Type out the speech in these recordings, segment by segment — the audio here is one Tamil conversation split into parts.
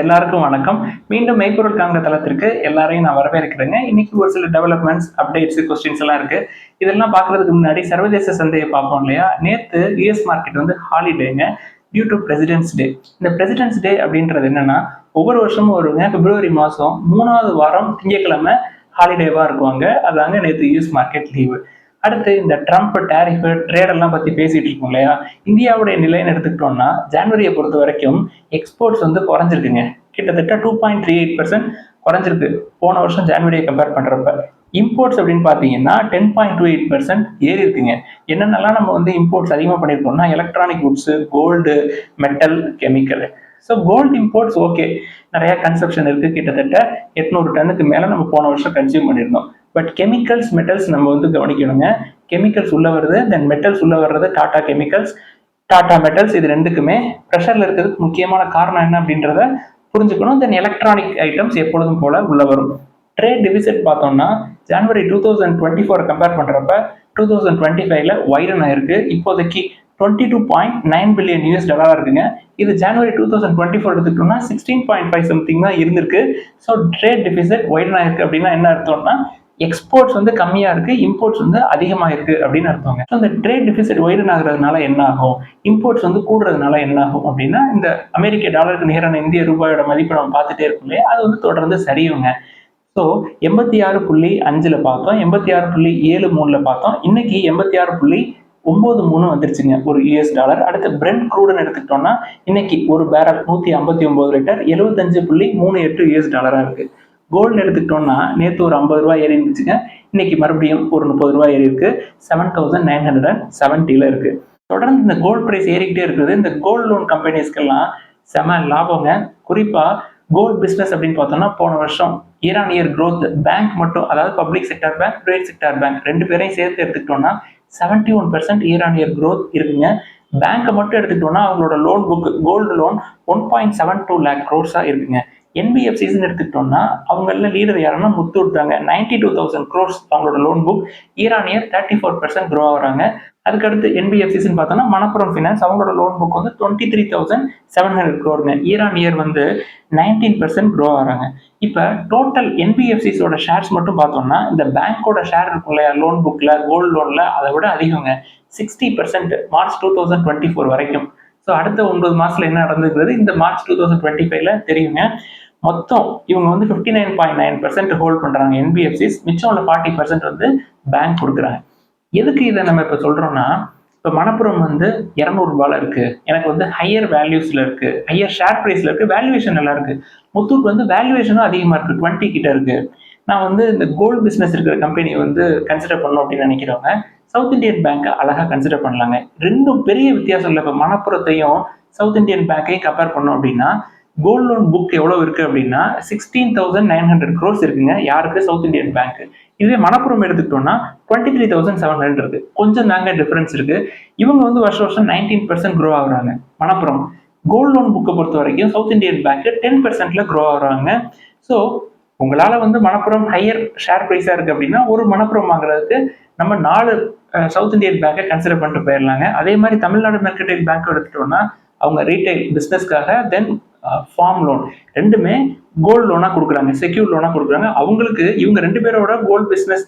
எல்லாருக்கும் வணக்கம். மீண்டும் மெய்ப்பொருள் காண்க தளத்திற்கு எல்லாரையும் நான் வரவேற்கிறேங்க. இன்னைக்கு ஒரு சில டெவலப்மெண்ட்ஸ், அப்டேட்ஸ், கொஸ்டின்ஸ் எல்லாம் இருக்கு. இதெல்லாம் பார்க்கறதுக்கு முன்னாடி சர்வதேச சந்தையை பார்ப்போம் இல்லையா? நேத்து யுஎஸ் மார்க்கெட் வந்து ஹாலிடேங்க. டியூ டு பிரசிடென்ட்ஸ் டே. இந்த பிரசிடென்ட்ஸ் டே அப்படின்றது என்னன்னா, ஒவ்வொரு வருஷமும் வருங்க. பிப்ரவரி மாசம் 3வது வாரம் திங்கட்கிழமை ஹாலிடேவா இருக்குவாங்க. அதாங்க நேத்து யுஎஸ் மார்க்கெட் லீவு. அடுத்து இந்த ட்ரம்ப் டேரிஃப் ட்ரேட் எல்லாம் பத்தி பேசிட்டு இருக்கோம் இல்லையா? இந்தியாவுடைய நிலைன்னு எடுத்துக்கிட்டோம்னா ஜனவரியை பொறுத்த வரைக்கும் எக்ஸ்போர்ட்ஸ் வந்து குறைஞ்சிருக்குங்க. கிட்டத்தட்ட 2.38% குறைஞ்சிருக்கு போன வருஷம் ஜனவரியை கம்பேர் பண்றப்ப. இம்போர்ட்ஸ் அப்படின்னு பார்த்தீங்கன்னா 10.28% ஏறி இருக்குங்க. என்னென்னலாம் நம்ம வந்து இம்போர்ட்ஸ் அதிகமாக பண்ணியிருக்கோம்னா electronic goods, gold, metal, chemical. So gold imports okay, நிறைய கன்சப்ஷன் இருக்கு. கிட்டத்தட்ட 800 டன்னுக்கு மேலே நம்ம போன வருஷம் கன்சியூம் பண்ணியிருந்தோம். பட் கெமிக்கல்ஸ், மெட்டல்ஸ் நம்ம வந்து கவனிக்கணுங்க. கெமிக்கல்ஸ் உள்ள வருது, தென் மெட்டல்ஸ் உள்ள வர்றது டாடா கெமிக்கல்ஸ், டாடா மெட்டல்ஸ். இது ரெண்டுக்குமே ப்ரெஷர்ல இருக்கிறதுக்கு முக்கியமான காரணம் என்ன அப்படின்றத புரிஞ்சுக்கணும். தென் எலக்ட்ரானிக் ஐட்டம்ஸ் எப்பொழுதும் போல உள்ள வரும். ட்ரேட் டிவிசிட் பார்த்தோம்னா ஜனவரி 2024 கம்பேர் பண்றப்ப 2025ல வைடன் ஆயிருக்கு. இப்போதைக்கு $22.9 பில்லியன் இருக்குங்க. இது ஜனவரி 2024 எடுத்துக்கிட்டோம்னா 16.5 சம்திங் தான் இருந்திருக்கு. ஸோ ட்ரேட் டிபிசிட் வைடன் ஆயிருக்கு அப்படின்னா என்ன அர்த்தம்னா எக்ஸ்போர்ட்ஸ் வந்து கம்மியா இருக்கு, இம்போர்ட்ஸ் வந்து அதிகமா இருக்கு அப்படின்னு அர்த்தங்க. இந்த ட்ரேட் டிபிசிட் வைடன் ஆகுறதுனால என்ன ஆகும், இம்போர்ட்ஸ் வந்து கூடுறதுனால என்ன ஆகும் அப்படின்னா இந்த அமெரிக்க டாலருக்கு நிகரான இந்திய ரூபாயோட மதிப்பு நம்ம பார்த்துட்டே இருக்கோம் இல்லையா, அது வந்து தொடர்ந்து சரியுங்க. ஸோ 86.5ல பார்த்தோம், 86.73ல பார்த்தோம், இன்னைக்கு 86.93 வந்துருச்சுங்க ஒரு யூஎஸ் டாலர். அடுத்து பிரெண்ட் க்ரூடுன்னு எடுத்துக்கிட்டோம்னா இன்னைக்கு ஒரு பேரல் 159 லிட்டர் 75.38 யூஎஸ் டாலரா இருக்கு. கோல்டு எடுத்துக்கிட்டோம்னா நேற்று ஒரு 50 ரூபாய் ஏறி இருந்துச்சுங்க, இன்னைக்கு மறுபடியும் ஒரு 30 ரூபாய் ஏறி இருக்கு. 7970 இருக்கு. தொடர்ந்து இந்த கோல்டு பிரைஸ் ஏறிக்கிட்டே இருக்குது. இந்த கோல்டு லோன் கம்பெனிஸ்க்கெல்லாம் செம லாபங்க. குறிப்பா கோல்டு பிசினஸ் அப்படின்னு பார்த்தோம்னா போன வருஷம் year on year growth bank மட்டும், அதாவது public sector bank, private sector bank ரெண்டு பேரையும் சேர்த்து எடுத்துக்கிட்டோம்னா 71% இயர் ஆன் இயர் க்ரோத் இருக்குங்க. பேங்கை மட்டும் எடுத்துக்கிட்டோம்னா அவங்களோட loan book gold loan 1.72 lakh க்ரோர்ஸா இருக்குங்க. என்பிஎஃப்சிஸ்ன்னு எடுத்துக்கிட்டோம்னா அவங்கள லீடர் யாருன்னா முத்தூட் தாங்க. 92,000 க்ரோர்ஸ் அவங்களோட loan book, year on year 34% grow ஆகுறாங்க. அதுக்கடுத்து என்பிஎஃப்சிஸ்ன்னு பார்த்தோம்னா மணப்புரம் ஃபினான்ஸ் அவங்களோட லோன் புக் வந்து 23,700 க்ரோருங்க. இயர் ஆன் இயர் வந்து 19% க்ரோ ஆகிறாங்க. இப்போ டோட்டல் என்பிஎஃப்சிஸோட ஷேர்ஸ் மட்டும் பார்த்தோம்னா இந்த பேங்கோட ஷேர் இருக்கும் இல்லையா லோன் புக்கில் கோல்டு லோனில், அதை விட அதிகங்க. 60% மார்ச் 2024 வரைக்கும். ஸோ அடுத்த 9 மாசத்துல என்ன நடந்துக்கிறது இந்த மார்ச் 2025ல தெரியுங்க. மொத்தம் இவங்க வந்து 59.9% ஹோல்ட் பண்றாங்க என்பிஎஃப்சிஸ், மிச்சம் உள்ள 40% வந்து பேங்க் கொடுக்குறாங்க. எதுக்கு இதை நம்ம இப்போ சொல்றோம்னா, இப்போ மணப்புரம் வந்து 200 ரூபாயில இருக்கு, எனக்கு வந்து ஹையர் வேல்யூஸ்ல இருக்கு, ஹையர் ஷேர் பிரைஸ்ல இருக்கு, வேல்யூவேஷன் நல்லா இருக்கு. முத்தூட் வந்து வேல்யூவேஷனும் அதிகமா இருக்கு, 20 கிட்ட இருக்கு. நான் வந்து இந்த கோல்டு பிசினஸ் இருக்கிற கம்பெனியை வந்து கன்சிடர் பண்ணணும் அப்படின்னு நினைக்கிறவங்க சவுத் இந்தியன் பேங்கை அழகா கன்சிடர் பண்ணலாங்க. ரெண்டும் பெரிய வித்தியாசம் இல்லை. இப்போ மணப்புரத்தையும் சவுத் இந்தியன் பேங்கையும் கம்பேர் பண்ணோம் அப்படின்னா கோல்டு லோன் புக் எவ்வளவு இருக்கு அப்படின்னா 16,900 க்ரோர்ஸ் இருக்குங்க. யாருக்கு? South Indian bank. இதுவே மணப்புரம் எடுத்துக்கிட்டோம்னா 23,700 இருக்கு. கொஞ்சம் தாங்க டிஃபரன்ஸ் இருக்கு. இவங்க வந்து வருஷம் வருஷம் 19% க்ரோ ஆகுறாங்க. மணப்புரம் கோல்டு லோன் புக்கை பொறுத்த வரைக்கும் சவுத் இந்தியன் பேங்க் 10%ல க்ரோ ஆகுறாங்க. ஸோ உங்களால வந்து மணப்புரம் ஹையர் ஷேர் பிரைஸா இருக்கு அப்படின்னா ஒரு மணப்புரம் வாங்குறதுக்கு நம்ம 4 சவுத் இந்தியன் பேங்கை கன்சிடர் பண்ணிட்டு போயிடலாங்க. அதே மாதிரி தமிழ்நாடு மெர்கன்டைல் பேங்க் எடுத்துட்டோம்னா அவங்க ரீட்டைல் பிசினஸ்க்காக தென் ஃபார்ம் லோன் ரெண்டுமே கோல்டு லோனா கொடுக்குறாங்க, செக்யூர் லோனா கொடுக்குறாங்க. அவங்களுக்கு இவங்க ரெண்டு பேரோட கோல்டு பிசினஸ்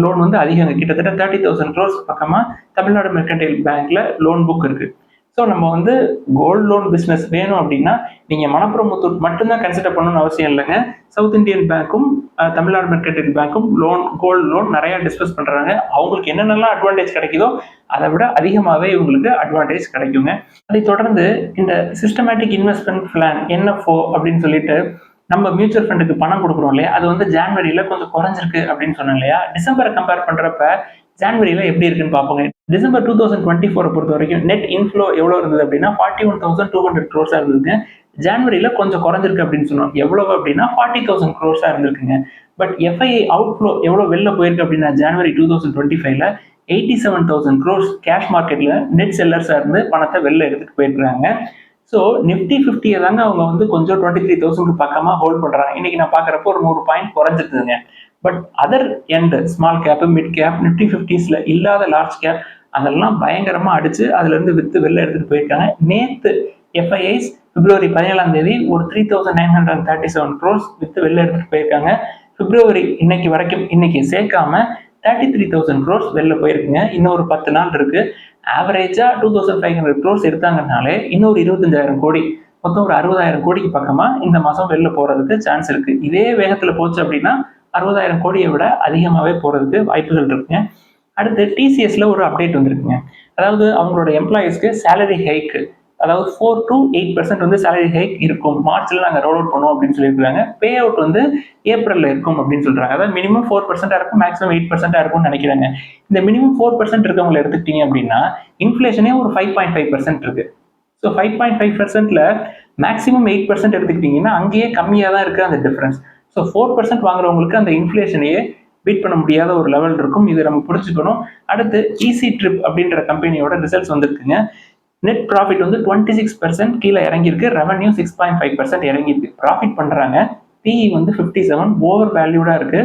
லோன் வந்து அதிகங்க. கிட்டத்தட்ட 30,000 க்ரோர்ஸ் பக்கமா தமிழ்நாடு மெர்கன்டைல் பேங்க்ல லோன் புக் இருக்கு. ஸோ நம்ம வந்து கோல்டு லோன் பிஸ்னஸ் வேணும் அப்படின்னா நீங்கள் மணப்புரம் முத்தூட் மட்டும்தான் கன்சிடர் பண்ணணும்னு அவசியம் இல்லைங்க. சவுத் இந்தியன் பேங்க்கும் தமிழ்நாடு மெர்கன்டைல் பேங்க்கும் கோல்டு லோன் நிறைய டிஸ்கஸ் பண்ணுறாங்க. அவங்களுக்கு என்னென்னலாம் அட்வான்டேஜ் கிடைக்குதோ அதை விட அதிகமாகவே இவங்களுக்கு அட்வான்டேஜ் கிடைக்குங்க. அதை தொடர்ந்து இந்த சிஸ்டமேட்டிக் இன்வெஸ்ட்மெண்ட் பிளான் என்எஃப்ஓ அப்படின்னு சொல்லிட்டு நம்ம மியூச்சுவல் ஃபண்டுக்கு பணம் கொடுக்குறோம் இல்லையா, அது வந்து ஜனவரியில கொஞ்சம் குறைஞ்சிருக்கு அப்படின்னு சொன்னோம் இல்லையா. டிசம்பரை கம்பேர் பண்றப்ப ஜனவரியில எப்படி இருக்குன்னு பார்ப்போங்க. டிசம்பர் 2024 பொறுத்த வரைக்கும் நெட் இன்ஃப்ளோ எவ்வளவு இருந்தது அப்படின்னா 41,200 க்ரோர்ஸா இருந்ததுங்க. ஜனவரியில கொஞ்சம் குறைஞ்சிருக்கு அப்படின்னு சொன்னோம். எவ்வளவு அப்படின்னா 40,000 க்ரோர்ஸா இருந்திருக்குங்க. பட் எஃப்ஐஐ அவுட்ஃப்ளோ எவ்வளவு வெளில போயிருக்கு அப்படின்னா ஜனவரி 2025ல 87,000 க்ரோர்ஸ் கேஷ் மார்க்கெட்ல நெட் செல்லர்ஸா இருந்து பணத்தை வெளில எடுத்துட்டு போயிருக்காங்க. ஸோ நிஃப்டி 50 தாங்க அவங்க வந்து கொஞ்சம் 23,000 பக்கமா ஹோல்ட் பண்றாங்க. இன்னைக்கு நான் பாக்குறப்போ ஒரு 100 பாயிண்ட் குறைஞ்சிருக்குங்க. But other end small cap, mid cap, Nifty 50ஸ்ல இல்லாத லார்ஜ் கேப் அதெல்லாம் பயங்கரமா அடிச்சு அதுல இருந்து வித்து வெளில எடுத்துட்டு போயிருக்காங்க. நேத்து எஃப்ஐஐஸ் பிப்ரவரி 17ஆம் தேதி ஒரு 3937 crores வித்து வெளில எடுத்துட்டு போயிருக்காங்க. பிப்ரவரி இன்னைக்கு வரைக்கும் இன்னைக்கு சேர்க்காம 33,000 crores வெளில போயிருக்குங்க. இன்னும் ஒரு 10 நாள் இருக்கு. ஆவரேஜா 2500 crores எடுத்தாங்கனாலே இன்னொரு 25,000 கோடி, மொத்தம் ஒரு 60,000 கோடிக்கு பக்கமா இந்த மாசம் வெளில போறதுக்கு சான்ஸ் இருக்கு. இதே வேகத்துல போச்சு அப்படின்னா 60,000 கோடியை விட அதிகமாவே போறதுக்கு வாய்ப்புகள் இருக்குங்க. அடுத்து டிசிஎஸ்ல ஒரு அப்டேட் வந்திருக்குங்க. அதாவது அவங்களோட எம்ப்ளாயிஸ்க்கு சேலரி ஹைக், அதாவது 4 to 8% வந்து சேலரி ஹைக் இருக்கும். மார்ச்ல நாங்க ரோல் அவுட் பண்ணுவோம் அப்படின்னு சொல்லியிருக்காங்க. பே அவுட் வந்து ஏப்ரல்ல இருக்கும் அப்படின்னு சொல்றாங்க. அதாவது மினிமம் 4% இருக்கும், மேக்ஸிமம் 8% இருக்கும்னு நினைக்கிறாங்க. இந்த மினிமம் 4% இருக்கவங்களை எடுத்துக்கிட்டீங்க அப்படின்னா இன்ஃபிளேஷனே ஒரு 5.5% இருக்கு. ஸோ 5.5%ல மேக்ஸிமம் 8% எடுத்துக்கிட்டீங்கன்னா அங்கேயே கம்மியாக தான் இருக்கு அந்த டிஃபரன்ஸ். ஸோ 4% வாங்குறவங்களுக்கு அந்த இன்ஃபிளேஷனையே பீட் பண்ண முடியாத ஒரு லெவல் இருக்கும். இதை நம்ம புரிஞ்சுக்கணும். அடுத்து ஈஸி ட்ரிப் அப்படின்ற கம்பெனியோட ரிசல்ட்ஸ் வந்திருக்குங்க. நெட் ப்ராஃபிட் வந்து 26% கீழே இறங்கியிருக்கு. ரெவன்யூ 6.5% இறங்கியிருக்கு. ப்ராஃபிட் பண்றாங்க. பிஇ வந்து 57 ஓவர் வேல்யூடா இருக்கு.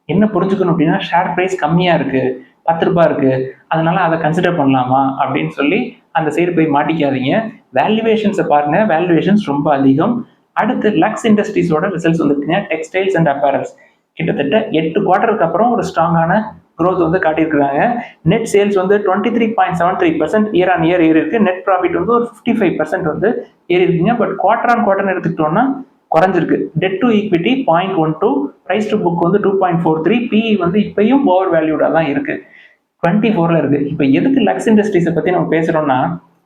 என்ன புரிஞ்சுக்கணும் அப்படின்னா ஷேர் பிரைஸ் கம்மியா இருக்கு, 10 ரூபாய் இருக்கு, அதனால அதை கன்சிடர் பண்ணலாமா அப்படின்னு சொல்லி அந்த சைடு போய் மாட்டிக்காதீங்க. வேல்யூவேஷன்ஸை பாருங்க, வேல்யூவேஷன்ஸ் ரொம்ப அதிகம். அடுத்து லக்ஸ் இண்டஸ்ட்ரீஸோட ரிசல்ட்ஸ் வந்துருக்குங்க. டெக்ஸ்டைல்ஸ் அண்ட் அப்பேரல்ஸ் கிட்டத்தட்ட 8 குவார்டருக்கு அப்புறம் ஒரு ஸ்ட்ராங்கான growth வந்து காட்டியிருக்காங்க. நெட் சேல்ஸ் வந்து 23.73% இயர் ஆன் இயர் ஏறி இருக்கு. நெட் ப்ராஃபிட் வந்து ஒரு 55% வந்து ஏறி இருக்குங்க. பட் குவார்டர் ஆன் குவார்டர் எடுத்துக்கிட்டோம்னா குறைஞ்சிருக்கு. Debt to equity 0.12, price to book வந்து 2.43, பிஇ வந்து இப்பயும் ஓவர் வேல்யூடா தான் இருக்கு. 24ல இருக்கு. இப்போ எதுக்கு லக்ஸ் இண்டஸ்ட்ரீஸை பத்தி நம்ம பேசுறோம்னா,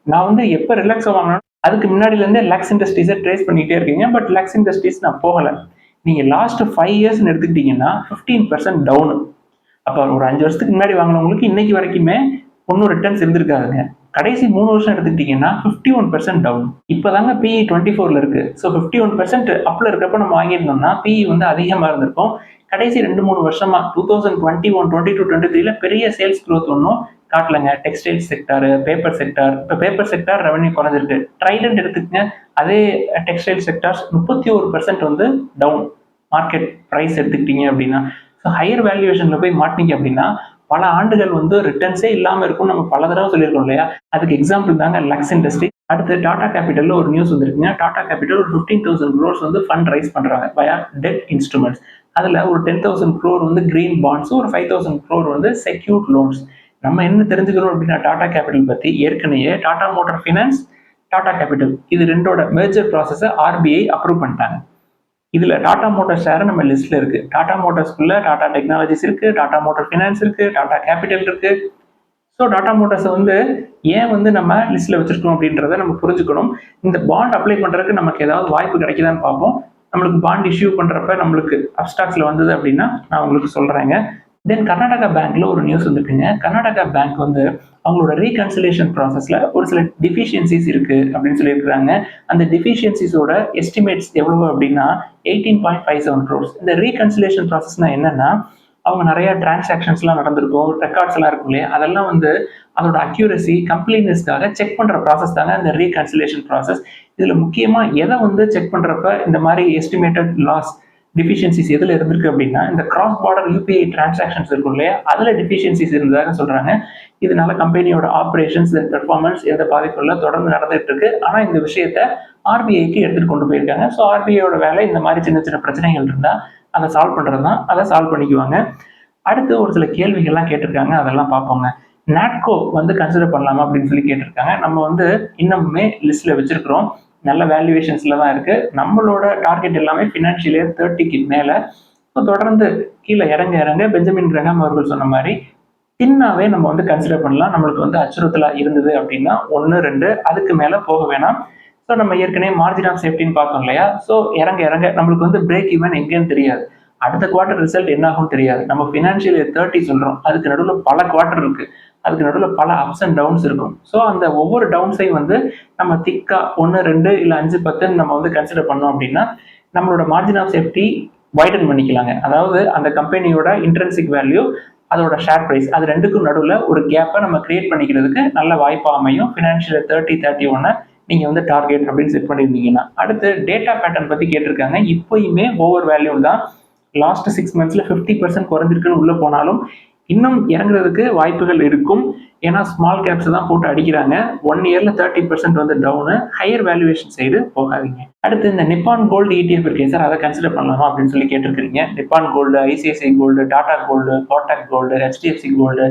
நான் வந்து எப்போ ரிலாக்ஸ் வாங்கணும் அதுக்கு முன்னாடில இருந்தே லக்ஸ் இண்டஸ்ட்ரீஸை ட்ரேஸ் பண்ணிட்டே இருக்கீங்க. பட் லக்ஸ் இண்டஸ்ட்ரீஸ் நான் போகல. நீங்க லாஸ்ட் 5 இயர்ஸ் எடுத்துக்கிட்டீங்கன்னா 15% டவுன். அப்போ ஒரு 5 வருஷத்துக்கு முன்னாடி வாங்கினவங்களுக்கு இன்னைக்கு வரைக்குமே ஒன்றும் ரிட்டர்ன்ஸ் இருந்திருக்காதுங்க. கடைசி 3 வருஷம் எடுத்துக்கிட்டீங்கன்னா 51% டவுன். இப்போதாங்க பிஇ 24ல இருக்கு. ஸோ 51% அப்ல இருக்கப்ப நம்ம வாங்கியிருந்தோம்னா பிஇ வந்து அதிகமாக இருந்திருக்கும். கடைசி 2-3 வருஷமா 2021, 22, 23ல பெரிய சேல்ஸ் க்ரோத் ஒன்றும் காட்டலங்க. டெக்ஸ்டைல் செக்டார், பேப்பர் செக்டார், இப்போ பேப்பர் செக்டார் ரெவன்யூ குறைஞ்சிருக்கு. ட்ரைடன்ட் எடுத்துக்கங்க, அதே டெக்ஸ்டைல் செக்டார்ஸ் 31% வந்து டவுன். மார்க்கெட் ப்ரைஸ் எடுத்துக்கிட்டீங்க அப்படின்னா, ஸோ ஹையர் வேல்யூவேஷன்ல போய் மாட்டினீங்க அப்படின்னா பல ஆண்டுகள் வந்து ரிட்டர்ன்ஸே இல்லாமல் இருக்கும். நம்ம பல தடவை சொல்லியிருக்கோம் இல்லையா? அதுக்கு எக்ஸாம்பிள் தாங்க லக்ஸ் இண்டஸ்ட்ரி. அடுத்து டாடா கேபிட்டல்ல ஒரு நியூஸ் வந்திருக்குங்க. டாடா கேபிட்டல் ஒரு 15,000 crores வந்து ஃபண்ட் ரைஸ் பண்றாங்க வயா டெட் இன்ஸ்ட்ருமெண்ட்ஸ். அதுல ஒரு 10,000 crore வந்து கிரீன் பாண்ட்ஸ், ஒரு 5,000 crore வந்து செக்யூர்ட் லோன்ஸ். நம்ம என்ன தெரிஞ்சுக்கிறோம் அப்படின்னா டாடா கேபிட்டல் பத்தி ஏற்கனவே Tata motor finance, Tata capital இது ரெண்டோட மேஜர் ப்ராசஸை ஆர்பிஐ அப்ரூவ் பண்ணிட்டாங்க. இதுல டாடா மோட்டார்ஸ் ஷேர் நம்ம லிஸ்ட்ல இருக்கு. டாடா மோட்டார்ஸ்குள்ள டாடா டெக்னாலஜிஸ் இருக்கு, டாடா மோட்டார் ஃபைனான்ஸ் இருக்கு, டாடா கேபிட்டல் இருக்கு. ஸோ டாடா மோட்டார்ஸ் வந்து ஏன் வந்து நம்ம லிஸ்ட்ல வச்சிருக்கோம் அப்படின்றத நம்ம புரிஞ்சுக்கணும். இந்த பாண்ட் அப்ளை பண்றதுக்கு நமக்கு ஏதாவது வாய்ப்பு கிடைக்குதான்னு பார்ப்போம். நம்மளுக்கு பாண்ட் இஷ்யூ பண்றப்ப நம்மளுக்கு அப்ஸ்டாக்ஸ்ல வந்தது அப்படின்னா நான் உங்களுக்கு சொல்றேங்க. தென் கர்நாடகா பேங்க்ல ஒரு நியூஸ் வந்துருக்குங்க. கர்நாடகா பேங்க் வந்து அவங்களோட ரீகன்சிலேஷன் ப்ராசஸ்ல ஒரு சில டிஃபிஷியன்சிஸ் இருக்கு அப்படின்னு சொல்லியிருக்கிறாங்க. அந்த டிஃபிஷியன்சிஸோட எஸ்டிமேட்ஸ் எவ்வளவு அப்படின்னா 18.57 crores. இந்த ரீகன்சிலேஷன் ப்ராசஸ்னா என்னன்னா, அவங்க நிறைய டிரான்சாக்ஷன்ஸ்லாம் நடந்திருக்கும், ரெக்கார்ட்ஸ் எல்லாம் இருக்கும் இல்லையா, அதெல்லாம் வந்து அதோட அக்யூரசி கம்ப்ளீட்னஸ்க்காக செக் பண்ற ப்ராசஸ் தாங்க இந்த ரீகன்சிலேஷன் ப்ராசஸ். இதுல முக்கியமா எதை வந்து செக் பண்றப்ப இந்த மாதிரி எஸ்டிமேட்டட் லாஸ் டிஃபிஷியன்சிஸ் எதுல இருந்திருக்கு அப்படின்னா, இந்த கிராஸ் பார்டர் யூபிஐ டிரான்சாக்ஷன்ஸ் இருக்கும் இல்லையா, அதுல டிஃபிஷியன்சிஸ் இருந்ததாக சொல்றாங்க. இதனால கம்பெனியோட ஆப்ரேஷன்ஸ் பெர்ஃபார்மன்ஸ் எந்த பாதிப்புல தொடர்ந்து நடந்துட்டு இருக்கு. ஆனா இந்த விஷயத்த ஆர்பிஐக்கு எடுத்துட்டு கொண்டு போயிருக்காங்க. ஸோ ஆர்பிஐயோட வேலை இந்த மாதிரி சின்ன சின்ன பிரச்சனைகள் இருந்தா அதை சால்வ் பண்றது தான். அதை சால்வ் பண்ணிக்குவாங்க. அடுத்து ஒரு சில கேள்விகள்லாம் கேட்டிருக்காங்க, அதெல்லாம் பார்ப்போங்க. நாட்கோ வந்து கன்சிடர் பண்ணலாமா அப்படின்னு சொல்லி கேட்டிருக்காங்க. நம்ம வந்து இன்னமுமே லிஸ்ட்ல வச்சிருக்கிறோம். நல்ல வேல்யூவேஷன்ஸ்ல தான் இருக்கு. நம்மளோட டார்கெட் எல்லாமே ஃபினான்ஷியல் இயர் 30க்கு மேல. தொடர்ந்து கீழே இறங்க இறங்க பெஞ்சமின் கிரஹாம் அவர்கள் சொன்ன மாதிரி தின்னாவே நம்ம வந்து கன்சிடர் பண்ணலாம். நம்மளுக்கு வந்து அச்சுறுத்தலா இருந்தது அப்படின்னா 1, 2 அதுக்கு மேல போக வேணாம். ஸோ நம்ம ஏற்கனவே மார்ஜின் ஆஃப் சேஃப்டின்னு பார்த்தோம் இல்லையா? ஸோ இறங்க இறங்க நம்மளுக்கு வந்து பிரேக் ஈவன் எங்கேன்னு தெரியாது. அடுத்த குவார்டர் ரிசல்ட் என்ன ஆகும் தெரியாது. நம்ம ஃபினான்ஷியல் இயர் 30 சொல்றோம். அதுக்கு நடுவில் பல குவார்டர் இருக்கு. அதுக்கு நடுவில் பல அப்ஸ் அண்ட் டவுன்ஸ் இருக்கும். ஸோ அந்த ஒவ்வொரு டவுன்ஸையும் வந்து நம்ம திக்கா 1, 2 இல்லை 5, 10 நம்ம வந்து கன்சிடர் பண்ணோம் அப்படின்னா நம்மளோட மார்ஜின் ஆஃப் சேஃப்டி வைடன் பண்ணிக்கலாங்க. அதாவது அந்த கம்பெனியோட இன்ட்ரென்சிக் வேல்யூ, அதோட ஷேர் பிரைஸ், அது ரெண்டுக்கும் நடுவில் ஒரு கேப்பை நம்ம கிரியேட் பண்ணிக்கிறதுக்கு நல்ல வாய்ப்பு அமையும். ஃபினான்ஷியல் 30, 31 நீங்க வந்து டார்கெட் அப்படின்னு செட் பண்ணியிருந்தீங்கன்னா. அடுத்து டேட்டா பேட்டர்ன் பத்தி கேட்டிருக்காங்க. இப்போயுமே ஓவர் வேல்யூ தான். லாஸ்ட் 6 monthsல 50% குறைஞ்சிருக்குன்னு உள்ள போனாலும் இன்னும் இறங்குறதுக்கு வாய்ப்புகள் இருக்கும். ஏன்னா ஸ்மால் கேப்ஸ் தான் போட்டு அடிக்கிறாங்க. 1 இயர்ல 30% வந்து டவுனு. ஹையர் வேல்யூவேஷன் சைடு போகாதீங்க. அடுத்து இந்த நிப்பான் கோல்டு ETF இருக்கே சார், அதை கன்சிடர் பண்ணலாமா அப்படின்னு சொல்லி கேட்டிருக்கிறீங்க. Nippon gold, ICICI gold, Tata gold, Kotak gold, HDFC gold,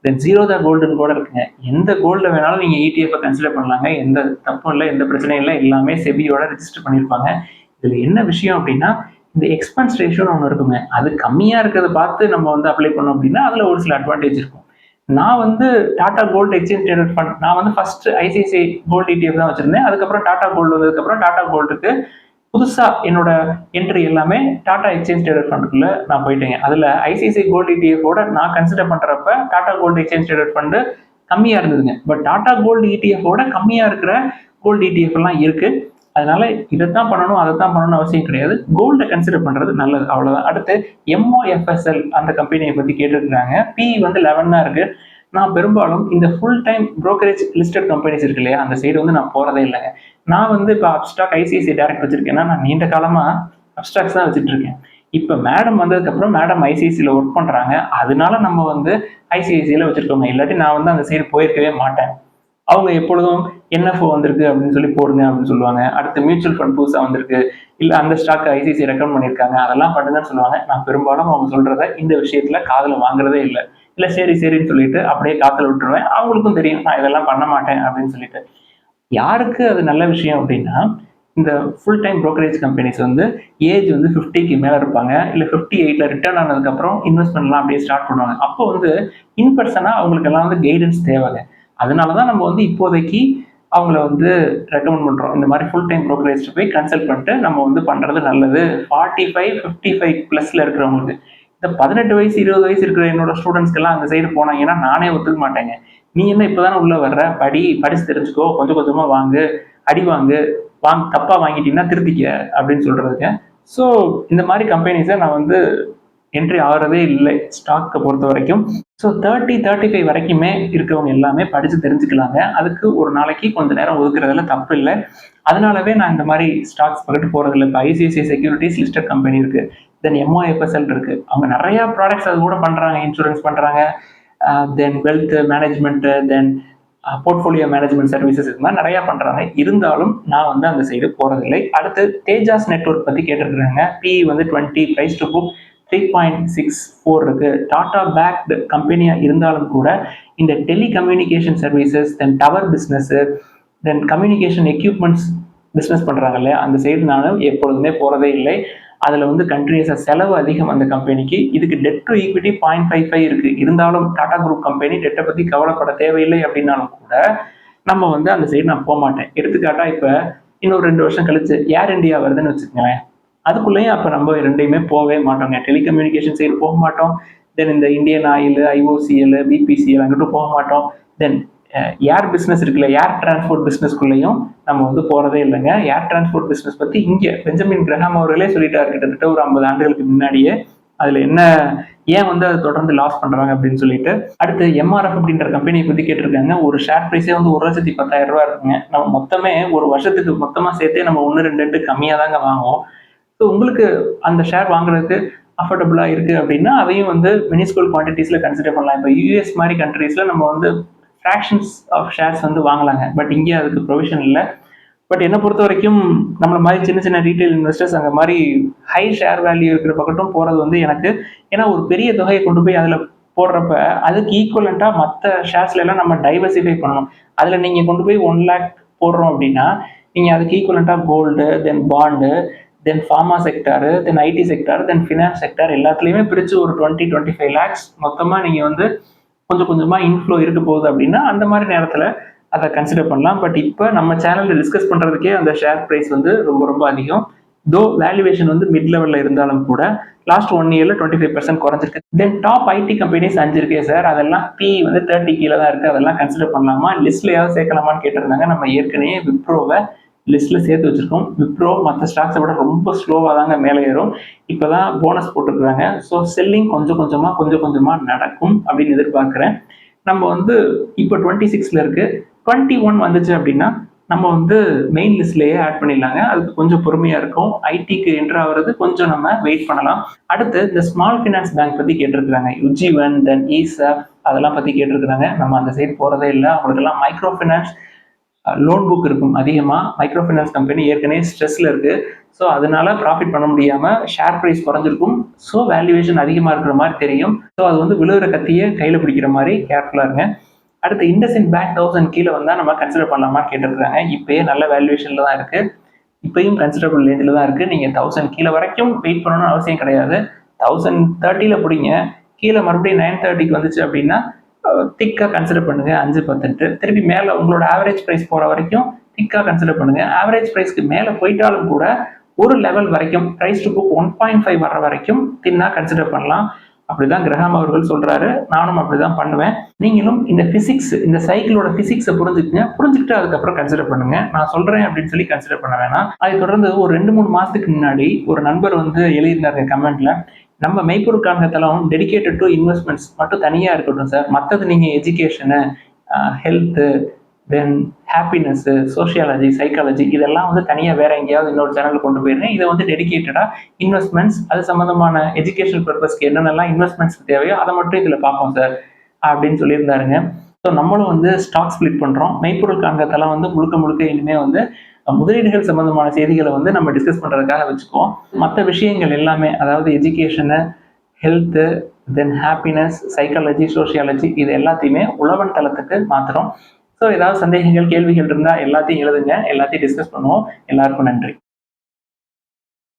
then Zerodha கோல்டுன்னு கூட இருக்குங்க. எந்த கோல்டு வேணாலும் நீங்க ETF கன்சிடர் பண்ணலாங்க. எந்த தப்பும் இல்லை, எந்த பிரச்சனையும் இல்லை. எல்லாமே செபியோட ரெஜிஸ்டர் பண்ணியிருப்பாங்க. இதுல என்ன விஷயம் அப்படின்னா, இந்த எக்ஸ்பென்ஸ் ரேஷியோன்னு ஒன்று இருக்குங்க. அது கம்மியா இருக்கிறத பார்த்து நம்ம வந்து அப்ளை பண்ணோம் அப்படின்னா அதுல ஒரு சில அட்வான்டேஜ் இருக்கும். நான் வந்து Tata gold exchange traded fund, நான் வந்து ஃபர்ஸ்ட் ஐசிஐசிஐ கோல்டு ETF தான் வச்சிருந்தேன். அதுக்கப்புறம் டாடா கோல்டு வந்ததுக்கப்புறம் டாடா கோல்டுக்கு புதுசா என்னோட என்ட்ரி எல்லாமே டாடா எக்ஸ்சேஞ்ச் ட்ரேடட் ஃபண்டுக்குள்ள நான் போயிட்டேங்க. அதுல ஐசிஐசிஐ கோல்டு ETF நான் கன்சிடர் பண்றப்ப Tata gold exchange traded fund கம்மியா இருந்ததுங்க. பட் டாடா கோல்டு ETF கம்மியா இருக்கிற கோல்டு ETF எல்லாம் இருக்கு. அதனால இதைத்தான் பண்ணணும் அதைத்தான் பண்ணணும்னு அவசியம் கிடையாது. கோல்டை கன்சிடர் பண்றது நல்லது, அவ்வளவுதான். அடுத்து MOFSL அந்த கம்பெனியை பத்தி கேட்டிருக்காங்க. PE வந்து 11 தான் இருக்கு. நான் பெரும்பாலும் இந்த full time brokerage listed companies இருக்கு இல்லையா, அந்த சைடு வந்து நான் போறதே இல்லைங்க. நான் வந்து இப்போ அப்ஸ்டாக் ஐசிஐசிஐ டைரக்ட் வச்சிருக்கேன்னா நான் நீண்ட காலமா அப்ஸ்டாக்ஸ் தான் வச்சுட்டு இருக்கேன். இப்போ மேடம் வந்ததுக்கு அப்புறம் மேடம் ஐசிஐசியில் ஒர்க் பண்றாங்க, அதனால நம்ம வந்து ஐசிஐசியில் வச்சிருக்கோங்க. இல்லாட்டி நான் வந்து அந்த சைடு போயிருக்கவே மாட்டேன். அவங்க எப்பொழுதும் NFO வந்திருக்கு அப்படின்னு சொல்லி போடுங்க அப்படின்னு சொல்லுவாங்க. அடுத்து மியூச்சுவல் ஃபண்ட் புதுசாக வந்திருக்கு, இல்லை அந்த ஸ்டாக் ஐசிஐசி ரெக்கமெண்ட் பண்ணியிருக்காங்க, அதெல்லாம் பண்ணுங்கன்னு சொல்லுவாங்க. நான் பெரும்பாலும் அவங்க சொல்றத இந்த விஷயத்துல காதில் வாங்குறதே இல்லை. இல்லை சரி சரின்னு சொல்லிட்டு அப்படியே காத்துல விட்டுருவேன். அவங்களுக்கும் தெரியும் நான் இதெல்லாம் பண்ண மாட்டேன் அப்படின்னு சொல்லிட்டு. யாருக்கு அது நல்ல விஷயம் அப்படின்னா, இந்த ஃபுல் டைம் brokerage கம்பெனிஸ் வந்து ஏஜ் வந்து 50க்கு மேலே இருப்பாங்க, இல்லை 58ல ரிட்டர்ன் ஆனதுக்கப்புறம் இன்வெஸ்ட்மெண்ட்லாம் அப்படியே ஸ்டார்ட் பண்ணுவாங்க. அப்போ வந்து இன்பர்சனாக அவங்களுக்கு எல்லாம் வந்து கைடன்ஸ் தேவைங்க. அதனால தான் நம்ம வந்து இப்போதைக்கு அவங்கள வந்து ரெக்கமெண்ட் பண்றோம். இந்த மாதிரி ஃபுல் டைம் brokerage போய் கன்சல்ட் பண்ணிட்டு நம்ம வந்து பண்றது நல்லது. 45, 55 பிளஸ்ல இருக்கிறவங்களுக்கு. இந்த 18 வயசு 20 வயசு இருக்கிற என்னோட ஸ்டூடெண்ட்ஸ்க்கு எல்லாம் அந்த சைடு போனாங்கன்னா நானே ஒத்துக்க மாட்டேங்க. நீ என்ன இப்பதானே உள்ள வர்ற, படிச்சு தெரிஞ்சுக்கோ, கொஞ்சம் கொஞ்சமா வாங்கு, அடி வாங்கு, தப்பா வாங்கிட்டீங்கன்னா திருத்திக்க அப்படின்னு சொல்றதுங்க. ஸோ இந்த மாதிரி கம்பெனிஸை நான் வந்து என்ட்ரி ஆகிறதே இல்லை ஸ்டாக்கை பொறுத்த வரைக்கும். ஸோ 30-35 வரைக்குமே இருக்கவங்க எல்லாமே படித்து தெரிஞ்சுக்கலாங்க. அதுக்கு ஒரு நாளைக்கு கொஞ்ச நேரம் ஒதுக்குறதுல தப்பு இல்லை. அதனாலவே நான் இந்த மாதிரி ஸ்டாக்ஸ் பக்கத்து போகிறதில்ல. இப்போ ஐசிஐசிஐ செக்யூரிட்டிஸ் லிஸ்டட் கம்பெனி இருக்கு, தென் MOFSL இருக்கு. அவங்க நிறைய ப்ராடக்ட்ஸ் அது கூட பண்ணுறாங்க, இன்சூரன்ஸ் பண்ணுறாங்க, தென் வெல்த் மேனேஜ்மெண்ட், தென் போர்ட்ஃபோலியோ மேனேஜ்மெண்ட் சர்வீசஸ், இது மாதிரி நிறையா பண்ணுறாங்க. இருந்தாலும் நான் வந்து அந்த சைடு போகிறதில்லை. அடுத்து தேஜாஸ் நெட்வொர்க் பற்றி கேட்டிருக்கிறாங்க. PE வந்து 20, ப்ரைஸ் டு புக் 3.64 இருக்கு. டாடா பேக்டு கம்பெனியா இருந்தாலும் கூட இந்த டெலிகம்யூனிகேஷன் சர்வீசஸ், தென் டவர் பிஸ்னஸ், தென் கம்யூனிகேஷன் எக்யூப்மெண்ட்ஸ் பிஸ்னஸ் பண்றாங்க இல்லையா, அந்த சைடு நானும் எப்பொழுதுமே போறதே இல்லை. அதுல வந்து கண்ட்ரிஸா செலவு அதிகம் அந்த கம்பெனிக்கு. இதுக்கு டெட் டு ஈக்விட்டி 0.55 இருக்கு. இருந்தாலும் டாடா குரூப் கம்பெனி டெட்டை பத்தி கவலைப்பட தேவையில்லை அப்படின்னாலும் கூட நம்ம வந்து அந்த சைடு நான் போக மாட்டேன். எடுத்துக்காட்டா இப்ப இன்னொரு 2 வருஷம் கழிச்சு ஏர் இந்தியா வருதுன்னு வச்சுக்கோங்களேன், அதுக்குள்ளேயும் அப்போ நம்ம ரெண்டையுமே போகவே மாட்டோங்க. டெலிகம்யூனிகேஷன் சைடு போக மாட்டோம், தென் இந்த இந்தியன் ஆயில், IOCL, BPCL அங்கிட்டும் போக மாட்டோம். தென் ஏர் பிஸ்னஸ் இருக்குல்ல, ஏர் டிரான்ஸ்போர்ட் பிஸ்னஸ்குள்ளேயும் நம்ம வந்து போகிறதே இல்லைங்க. ஏர் டிரான்ஸ்போர்ட் பிஸ்னஸ் பற்றி இங்கே பெஞ்சமின் கிரஹாம் அவர்களே சொல்லிட்டாரு கிட்டத்தட்ட ஒரு 50 ஆண்டுகளுக்கு முன்னாடியே. அதில் என்ன, ஏன் வந்து அதை தொடர்ந்து லாஸ் பண்ணுறாங்க அப்படின்னு சொல்லிட்டு. அடுத்து MRF அப்படின்ற கம்பெனியை பற்றி கேட்டிருக்காங்க. ஒரு ஷேர் ப்ரைஸே வந்து 1,10,000 ரூபா இருக்குங்க. நம்ம மொத்தமே ஒரு வருஷத்துக்கு மொத்தமாக சேர்த்தே நம்ம 1-2 கம்மியாக தாங்க வாங்குவோம். ஸோ உங்களுக்கு அந்த ஷேர் வாங்குறதுக்கு அஃபோர்டபுளாக இருக்குது அப்படின்னா அதையும் வந்து மினிஸ்கூல் குவான்டிட்டிஸில் கன்சிடர் பண்ணலாம். இப்போ US மாதிரி கண்ட்ரீஸில் நம்ம வந்து ஃப்ராக்ஷன்ஸ் ஆஃப் ஷேர்ஸ் வந்து வாங்கலாங்க. பட் இங்கே அதுக்கு ப்ரொவிஷன் இல்லை. பட் என்னை பொறுத்த வரைக்கும் நம்மள மாதிரி சின்ன சின்ன ரீட்டைல் இன்வெஸ்டர்ஸ் அங்கே மாதிரி ஹை ஷேர் வேல்யூ இருக்கிற பக்கட்டும் போகிறது வந்து எனக்கு, ஏன்னா ஒரு பெரிய தொகையை கொண்டு போய் அதில் போடுறப்ப அதுக்கு ஈக்குவலண்ட்டாக மற்ற ஷேர்ஸ்ல எல்லாம் நம்ம டைவர்சிஃபை பண்ணணும். அதில் நீங்கள் கொண்டு போய் 1 lakh போடுறோம் அப்படின்னா நீங்கள் அதுக்கு ஈக்குவலண்ட்டாக gold, then bond, then pharma sector, then IT sector, then finance sector எல்லாத்துலேயுமே பிரித்து ஒரு 20-25 lakhs மொத்தமாக நீங்கள் வந்து கொஞ்சம் கொஞ்சமாக இன்ஃப்ளோ இருக்க போகுது அப்படின்னா அந்த மாதிரி நேரத்தில் அதை கன்சிடர் பண்ணலாம். பட் இப்போ நம்ம சேனலில் டிஸ்கஸ் பண்ணுறதுக்கே அந்த ஷேர் ப்ரைஸ் வந்து ரொம்ப ரொம்ப அதிகம். தோ வேல்யூவேஷன் வந்து மிட் லெவலில் இருந்தாலும் கூட லாஸ்ட் 1 இயர்ல 25% குறைஞ்சிருக்கு. தென் டாப் IT கம்பெனிஸ் 5 இருக்கே சார், அதெல்லாம் PE வந்து 30 கீழே தான் இருக்குது. அதெல்லாம் கன்சிடர் பண்ணலாமா, லிஸ்ட்லையாவது சேர்க்கலாமான்னு கேட்டிருந்தாங்க. நம்ம ஏற்கனவே விப்ரோவை லிஸ்ட்ல சேர்த்து வச்சிருக்கோம். விப்ரோ மற்ற ஸ்டாக்ஸை விட ரொம்ப ஸ்லோவாக தாங்க மேலே ஏறும். இப்போதான் போனஸ் போட்டுருக்காங்க. ஸோ செல்லிங் கொஞ்சம் கொஞ்சமாக நடக்கும் அப்படின்னு எதிர்பார்க்குறேன். நம்ம வந்து இப்போ 26ல இருக்கு, 21 வந்துச்சு அப்படின்னா நம்ம வந்து மெயின் லிஸ்ட்லேயே ஆட் பண்ணிடலாங்க. அதுக்கு கொஞ்சம் பொறுமையாக இருக்கும். ஐடிக்கு என்ட்ரு ஆகிறது கொஞ்சம் நம்ம வெயிட் பண்ணலாம். அடுத்து இந்த ஸ்மால் ஃபினான்ஸ் பேங்க் பற்றி கேட்டிருக்கிறாங்க. யுஜிவன், தென் இசெஃப் அதெல்லாம் பற்றி கேட்டிருக்கிறாங்க. நம்ம அந்த சைடு போகிறதே இல்லை. அவங்களுக்கெல்லாம் மைக்ரோ ஃபினான்ஸ் லோன் புக் இருக்கும் அதிகமாக. மைக்ரோ ஃபினான்ஸ் கம்பெனி ஏற்கனவே ஸ்ட்ரெஸ்ஸில் இருக்குது. ஸோ அதனால ப்ராஃபிட் பண்ண முடியாமல் ஷேர் ப்ரைஸ் குறைஞ்சிருக்கும். ஸோ வேல்யூவேஷன் அதிகமாக இருக்கிற மாதிரி தெரியும். ஸோ அது வந்து விழுகிற கத்தியை கையில் பிடிக்கிற மாதிரி கேர்ஃபுல்லாக இருங்க. அடுத்து இண்டஸ்இண்ட் பேங்க் 1000 கீழே வந்தால் நம்ம கன்சிடர் பண்ணலாமா கேட்டிருக்காங்க. இப்போயே நல்ல வேல்யூவேஷனில் தான் இருக்குது. இப்பயும் கன்சிடரபிள் ரேஞ்சில் தான் இருக்குது. நீங்கள் 1000 கீழே வரைக்கும் வெயிட் பண்ணணும்னு அவசியம் கிடையாது. 1030 பிடிங்க. கீழே மறுபடியும் 930க்கு வந்துச்சு அப்படின்னா திக்காக கன்சிடர் பண்ணுங்க. 5-10 திருப்பி மேலே உங்களோட ஆவரேஜ் ப்ரைஸ் போகிற வரைக்கும் திக்காக கன்சிடர் பண்ணுங்க. ஆவரேஜ் ப்ரைஸ்க்கு மேலே போயிட்டாலும் கூட ஒரு லெவல் வரைக்கும் ப்ரைஸ் டு புக் 1.5 வர்ற வரைக்கும் தின்னா கன்சிடர் பண்ணலாம். அப்படிதான் கிரஹாம் அவர்கள் சொல்றாரு. நானும் அப்படிதான் பண்ணுவேன். நீங்களும் இந்த பிசிக்ஸ், இந்த சைக்கிளோட பிசிக்ஸை புரிஞ்சுக்கங்க. புரிஞ்சுக்கிட்டு அதுக்கப்புறம் கன்சிடர் பண்ணுங்க. நான் சொல்றேன் அப்படின்னு சொல்லி கன்சிடர் பண்ண வேணாம். அதை தொடர்ந்து ஒரு 2-3 மாசத்துக்கு முன்னாடி ஒரு நண்பர் வந்து எழுதியிருந்தாரு கமெண்ட்ல, நம்ம மெய்ப்பொருள் காண்கத்தளம் டெடிகேட்டட் டு இன்வெஸ்ட்மெண்ட்ஸ் மட்டும் தனியா இருக்கட்டும் சார். மற்றது நீங்க எஜுகேஷனு, ஹெல்த்து, தென் ஹாப்பினஸ், சோஷியாலஜி, சைக்காலஜி இதெல்லாம் வந்து தனியாக வேற எங்கேயாவது இன்னொரு சேனல் கொண்டு போயிருந்தேன். இதை வந்து டெடிகேட்டடாக இன்வெஸ்ட்மெண்ட்ஸ், அது சம்மந்தமான எஜுகேஷன் பர்பஸ்க்கு என்னென்னலாம் இன்வெஸ்ட்மெண்ட்ஸ்க்கு தேவையோ அதை மட்டும் இதில் பார்ப்போம் சார் அப்படின்னு சொல்லியிருந்தாருங்க. ஸோ நம்மளும் வந்து ஸ்டாக் ஸ்பிளிட் பண்ணுறோம். மெய்ப்பொருள் காண்கத்தளம் வந்து முழுக்க முழுக்க இனிமேல் வந்து முதலீடுகள் சம்பந்தமான செய்திகளை வந்து நம்ம டிஸ்கஸ் பண்ணுறதுக்காக வச்சுக்குவோம். மற்ற விஷயங்கள் எல்லாமே, அதாவது எஜுகேஷனு, ஹெல்த்து, தென் ஹாப்பினஸ், சைக்காலஜி, சோஷியாலஜி இது எல்லாத்தையுமே உழவன் தளத்துக்கு மாற்றுறோம். ஸோ ஏதாவது சந்தேகங்கள், கேள்விகள் இருந்தால் எல்லாத்தையும் எழுதுங்க. எல்லாத்தையும் டிஸ்கஸ் பண்ணுவோம். எல்லாருக்கும் நன்றி.